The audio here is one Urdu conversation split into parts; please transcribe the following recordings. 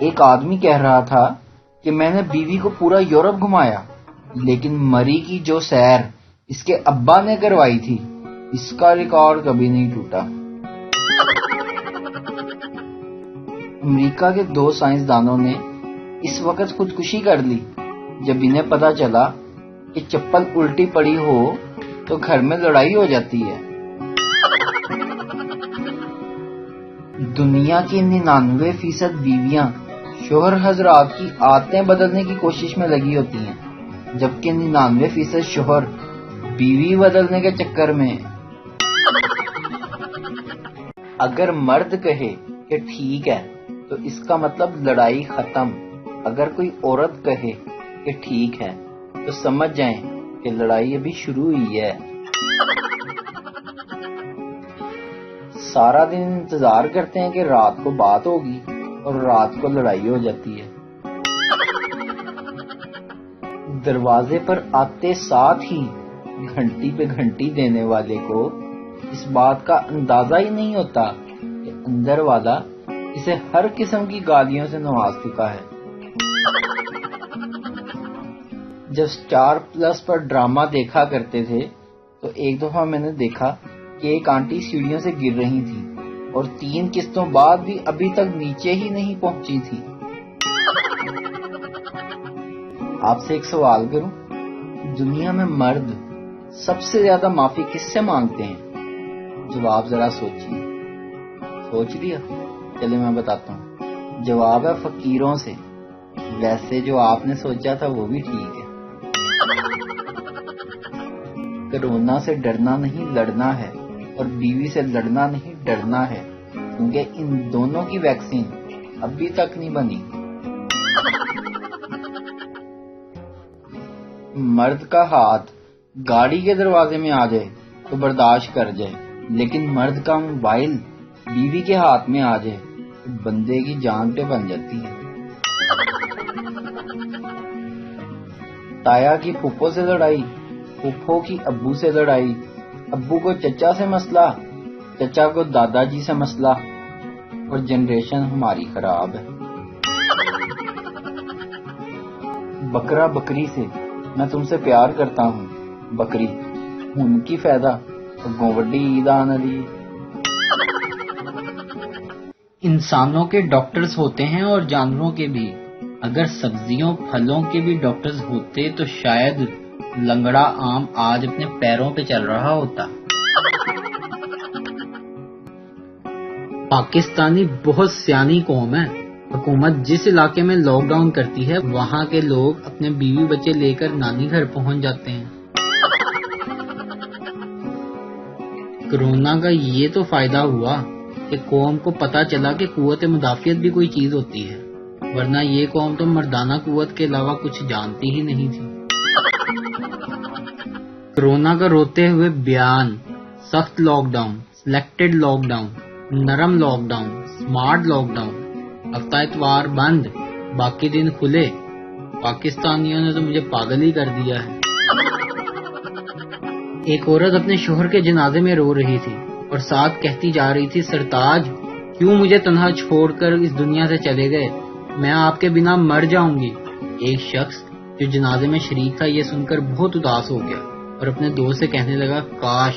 ایک آدمی کہہ رہا تھا کہ میں نے بیوی کو پورا یورپ گھمایا، لیکن مری کی جو سیر اس کے ابا نے کروائی تھی اس کا ریکارڈ کبھی نہیں ٹوٹا۔ امریکہ کے 2 سائنسدانوں نے اس وقت خودکشی کر لی جب انہیں پتا چلا کہ چپل الٹی پڑی ہو تو گھر میں لڑائی ہو جاتی ہے۔ دنیا کی 99% بیویاں شوہر حضرات کی عادتیں بدلنے کی کوشش میں لگی ہوتی ہیں، جبکہ 99% شوہر بیوی بدلنے کے چکر میں۔ اگر مرد کہے کہ ٹھیک ہے تو اس کا مطلب لڑائی ختم، اگر کوئی عورت کہے کہ ٹھیک ہے تو سمجھ جائیں کہ لڑائی ابھی شروع ہوئی ہے۔ سارا دن انتظار کرتے ہیں کہ رات کو بات ہوگی اور رات کو لڑائی ہو جاتی ہے۔ دروازے پر آتے ساتھ ہی گھنٹی پہ گھنٹی دینے والے کو اس بات کا اندازہ ہی نہیں ہوتا کہ اندر والا اسے ہر قسم کی گالیوں سے نواز چکا ہے۔ جب اسٹار پلس پر ڈرامہ دیکھا کرتے تھے تو ایک دفعہ میں نے دیکھا کہ ایک آنٹی سیڑھیوں سے گر رہی تھی اور 3 قسطوں بعد بھی ابھی تک نیچے ہی نہیں پہنچی تھی۔ آپ سے ایک سوال کروں، دنیا میں مرد سب سے زیادہ معافی کس سے مانگتے ہیں؟ جواب ذرا سوچیے۔ سوچ لیا؟ چلے میں بتاتا ہوں، جواب ہے فقیروں سے۔ ویسے جو آپ نے سوچا تھا وہ بھی ٹھیک ہے۔ کرونا سے ڈرنا نہیں لڑنا ہے، اور بیوی سے لڑنا نہیں ڈرنا ہے، کیونکہ ان دونوں کی ویکسین ابھی تک نہیں بنی۔ مرد کا ہاتھ گاڑی کے دروازے میں آ جائے تو برداشت کر جائے، لیکن مرد کا موبائل بیوی کے ہاتھ میں آ جائے تو بندے کی جان پہ بن جاتی ہے۔ تایا کی پھپھو سے لڑائی، پھپھو کی ابو سے لڑائی، ابو کو چچا سے مسئلہ، چچا کو دادا جی سے مسئلہ، اور جنریشن ہماری خراب ہے۔ بکرا بکری سے، میں تم سے پیار کرتا ہوں بکری، ان کی فائدہ گووڈی عید آن علی۔ انسانوں کے ڈاکٹرز ہوتے ہیں اور جانوروں کے بھی۔ اگر سبزیوں پھلوں کے بھی ڈاکٹرز ہوتے تو شاید لنگڑا آم آج اپنے پیروں پہ چل رہا ہوتا۔ پاکستانی بہت سیانی قوم ہے۔ حکومت جس علاقے میں لاک ڈاؤن کرتی ہے وہاں کے لوگ اپنے بیوی بچے لے کر نانی گھر پہنچ جاتے ہیں۔ کرونا کا یہ تو فائدہ ہوا کہ قوم کو پتا چلا کہ قوت مدافعت بھی کوئی چیز ہوتی ہے، ورنہ یہ قوم تو مردانہ قوت کے علاوہ کچھ جانتی ہی نہیں تھی۔ کرونا کا روتے ہوئے بیان، سخت lockdown, selected lockdown, نرم lockdown, smart lockdown, ہفتہ اتوار بند، باقی دن کھلے۔ پاکستانیوں نے تو مجھے پاگل ہی کر دیا ہے۔ ایک عورت اپنے شوہر کے جنازے میں رو رہی تھی اور ساتھ کہتی جا رہی تھی، سرتاج کیوں مجھے تنہا چھوڑ کر اس دنیا سے چلے گئے، میں آپ کے بنا مر جاؤں گی۔ ایک شخص جو جنازے میں شریک تھا یہ سن کر بہت اداس ہو گیا اور اپنے دوست سے کہنے لگا، کاش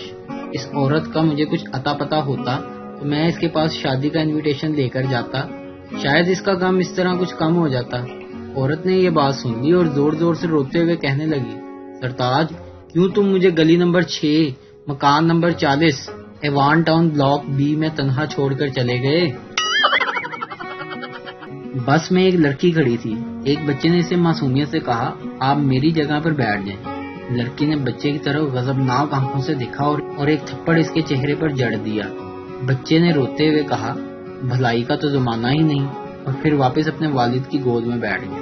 اس عورت کا مجھے کچھ عطا پتا ہوتا تو میں اس کے پاس شادی کا انویٹیشن لے کر جاتا، شاید اس کا غم اس طرح کچھ کم ہو جاتا۔ عورت نے یہ بات سن لی اور زور زور سے روتے ہوئے کہنے لگی، سرتاج کیوں تم مجھے گلی نمبر 6 مکان نمبر 40 ایوان ٹاؤن بلاک بی میں تنہا چھوڑ کر چلے گئے؟ بس میں ایک لڑکی کھڑی تھی، ایک بچے نے اسے معصومیت سے کہا، آپ میری جگہ پر بیٹھ جائیں۔ لڑکی نے بچے کی طرف غضبناک آنکھوں سے دیکھا اور ایک تھپڑ اس کے چہرے پر جڑ دیا۔ بچے نے روتے ہوئے کہا، بھلائی کا تو زمانہ ہی نہیں، اور پھر واپس اپنے والد کی گود میں بیٹھ گیا۔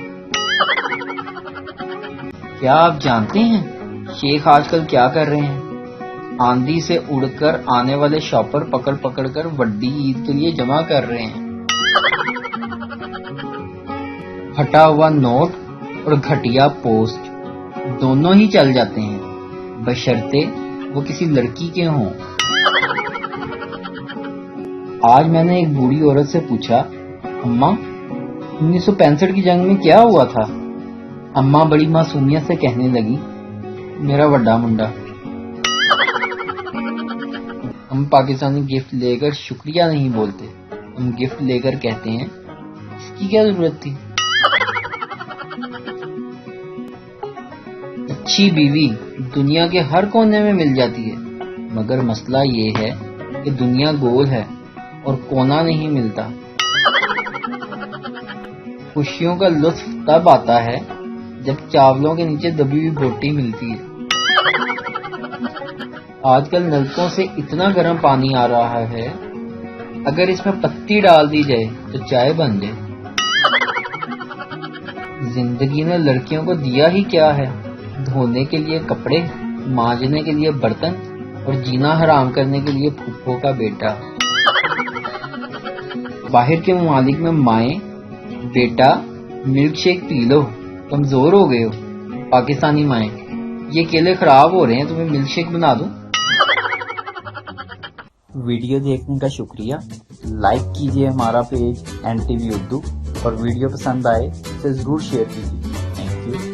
کیا آپ جانتے ہیں شیخ آج کل کیا کر رہے ہیں؟ آندھی سے اڑ کر آنے والے شاپر پکڑ پکڑ کر وڈی عید کے لیے جمع کر رہے ہیں۔ ہٹا ہوا نوٹ اور گھٹیا پوسٹ دونوں ہی چل جاتے ہیں، بشرطے وہ کسی لڑکی کے ہوں۔ آج میں نے ایک بوڑھی عورت سے پوچھا، اماں 1965 کی جنگ میں کیا ہوا تھا؟ اماں بڑی معصومیت سے کہنے لگی، میرا بڑا منڈا۔ ہم پاکستانی گفٹ لے کر شکریہ نہیں بولتے، ہم گفٹ لے کر کہتے ہیں اس کی کیا ضرورت تھی۔ اچھی بیوی دنیا کے ہر کونے میں مل جاتی ہے، مگر مسئلہ یہ ہے کہ دنیا گول ہے اور کونا نہیں ملتا۔ خوشیوں کا لطف تب آتا ہے جب چاولوں کے نیچے دبی ہوئی بوٹی ملتی ہے۔ آج کل نلکوں سے اتنا گرم پانی آ رہا ہے، اگر اس میں پتی ڈال دی جائے تو چائے بن جائے۔ زندگی نے لڑکیوں کو دیا ہی کیا ہے؟ دھونے کے لیے کپڑے، مانجنے کے لیے برتن اور جینا حرام کرنے کے لیے پھپھو کا بیٹا۔ باہر کے ممالک میں مائیں، بیٹا ملک شیک پی لو، کمزور ہو گئے ہو۔ پاکستانی مائیں، یہ کیلے خراب ہو رہے ہیں، تمہیں ملک شیک بنا دوں؟ ویڈیو دیکھنے کا شکریہ۔ لائک کیجیے ہمارا پیج NTV اردو، اور ویڈیو پسند آئے اسے ضرور شیئر کیجیے۔ Thank you.